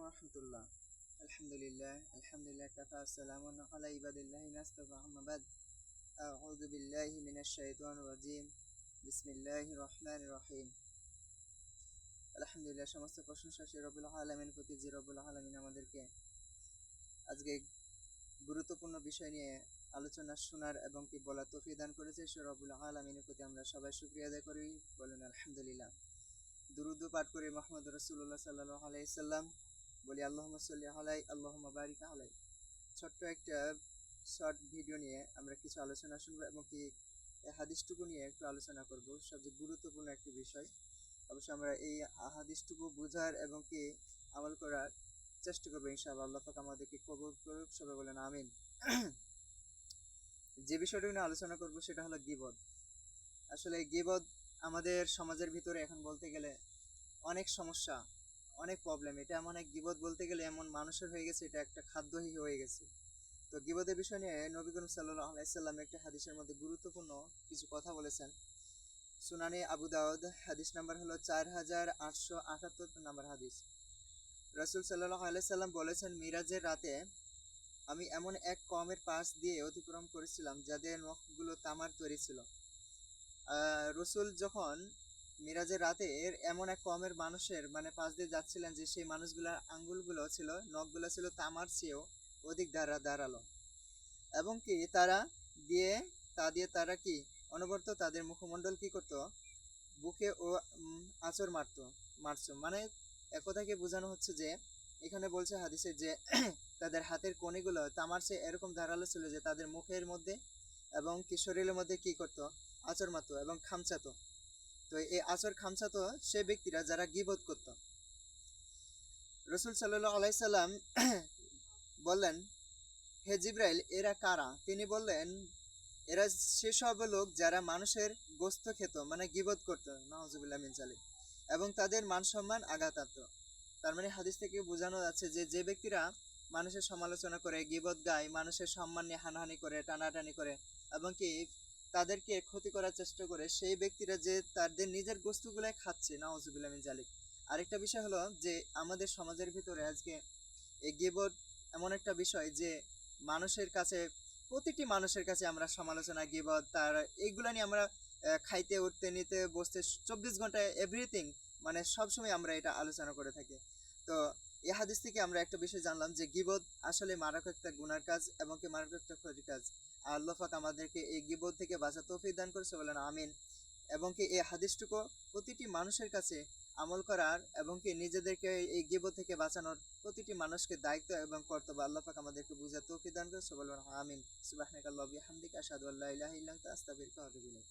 রহমতুল্লাহ। আলহামদুলিল্লাহ আলহামদুলিল্লাহ কাফা আসসালামু আলা ইবাদিল্লাহি নাস্তাফা আম্মা বাদ। আউযু বিল্লাহি মিনাশ শাইতানির রাজিম। বিসমিল্লাহির রহমানির রহিম। আলহামদুলিল্লাহ, সমস্ত প্রশংসা সেই রব্বুল আলামিনের প্রতি যে রব্বুল আলামিন আমাদেরকে আজকে গুরুত্বপূর্ণ বিষয় নিয়ে আলোচনা শোনার এবং কি বলার তৌফিক দান করেছে। সেই রব্বুল আলামিনের প্রতি আমরা সবাই শুকরিয়া আদায় করি, বলেন আলহামদুলিল্লাহ। দুরূদ পাঠ করি মুহাম্মদ রাসূলুল্লাহ সাল্লাল্লাহু আলাইহি সাল্লাম, বলি আল্লাহুম্মা সাল্লি আলাই আল্লাহুম্মা বারিক আলাই। ছোট্ট একটা শর্ট ভিডিও নিয়ে আমরা কিছু আলোচনা শুনবো এবং কি হাদিসটুকু নিয়ে একটু আলোচনা করব। সবচেয়ে গুরুত্বপূর্ণ একটি বিষয়। অবশ্যই আমরা এই হাদিসটুকু বোঝার এবং কি আমল করার চেষ্টা করবো ইনশাআল্লাহ। আল্লাহ পাক আমাদেরকে কবুল করুক, সবাই বলেন আমিন। যে বিষয়টুকু নিয়ে আলোচনা করব সেটা হলো গীবত। আসলে গীবত আমাদের সমাজের ভিতরে এখন বলতে গেলে অনেক সমস্যা, অনেক প্রবলেম। এটা এমন এক গীবত বলতে গেলে এমন মানুষের হয়ে গেছে, এটা একটা খাদ্যই হয়ে গেছে। তো গীবতের বিষয় নিয়ে নবী করিম সাল্লাল্লাহু আলাইহি সাল্লাম একটা হাদিসের মধ্যে গুরুত্বপূর্ণ কিছু কথা বলেছেন। সুনানে আবু দাউদ হাদিস নাম্বার হলো 4878 নাম্বার হাদিস। রাসূল সাল্লাল্লাহু আলাইহি সাল্লাম বলেছেন, মিরাজের রাতে আমি এমন এক কওমের পাশ দিয়ে অতিক্রম করেছিলাম যাদের নখগুলো তামার তৈরি ছিল। রসুল যখন মিরাজের রাতে এমন এক কওমের মানুষের পাশ দিয়ে যাচ্ছিলেন যে সেই মানুষগুলোর আঙ্গুলগুলো ছিল, নখগুলো ছিল তামার চেয়েও অধিক ধারালো, এবং কি তা দিয়ে তারা কি অনবরত তাদের মুখমণ্ডল কি করত, বুকে ও আঁচড় মারছো। এক কথাকে বোঝানো হচ্ছে যে এখানে বলছে হাদিসে যে তাদের হাতের কণিগুলো তামার চেয়ে এরকম ধারালো ছিল যে তাদের মুখের মধ্যে এবং কি শরীরের মধ্যে কি করতো, আঁচড় মারতো এবং খামচাতো। তো এই আঁচড় খামচাতো সে ব্যক্তিরা যারা গীবত করত। রাসূল সাল্লাল্লাহু আলাইহি সাল্লাম বললেন, হে জিবরাইল, এরা কারা? তিনি বললেন, এরা সেসব লোক যারা মানুষের গোস্ত খেত, গীবত করত, নাউজুবিল্লাহ মিন যালিক, এবং তাদের মান সম্মান আঘাত আনত। তার হাদিস থেকে বোঝানো যাচ্ছে যে যে ব্যক্তিরা মানুষের সমালোচনা করে, গীবত গায়, মানুষের সম্মান নিয়ে হানাহানি করে, টানাটানি করে এবং কি তাদেরকে ক্ষতি করার চেষ্টা করে, সেই ব্যক্তিরা যে তাদের নিজের গোস্তগুলাই খাচ্ছে, নাউজুবিল্লাহ মিন যালিক। আরেকটা বিষয় হলো যে আমাদের সমাজের ভিতরে আজকে এই গীবত এমন একটা বিষয় যে মানুষের কাছে, প্রতিটি মানুষের কাছে আমরা সমালোচনা, গীবত, তার এইগুলা নিয়ে আমরা খাইতে, উঠতে, নিতে, বসতে 24 ঘন্টায় এভরিথিং, সবসময় আমরা এটা আলোচনা করে থাকি। তো এই হাদিস থেকে আমরা একটা বিষয় জানলাম যে গীবত আসলে মারাত্মক একটা গুনার কাজ এবং কি মারাত্মক একটা ক্ষতির কাজ। আল্লাহ পাক আমাদেরকে এই গীবত থেকে বাঁচার তৌফিক দান করেছে, বলেন আমিন। এবং কি এই হাদিসটুকু প্রতিটি মানুষের কাছে আমল করার এবং কি নিজেদেরকে এই গীবত থেকে বাঁচানোর প্রতিটি মানুষকে দায়িত্ব এবং কর্তব্য আল্লাহ পাক আমাদেরকে বুঝার তৌফিক দান করেছে, বলেন আমিন। সুবহানাকাল্লাহি ওয়া বিহামদিকা আশহাদু আল্লা ইলাহা ইল্লা আনতা আস্তাগফিরুকা ওয়া আতুবু ইলাইক।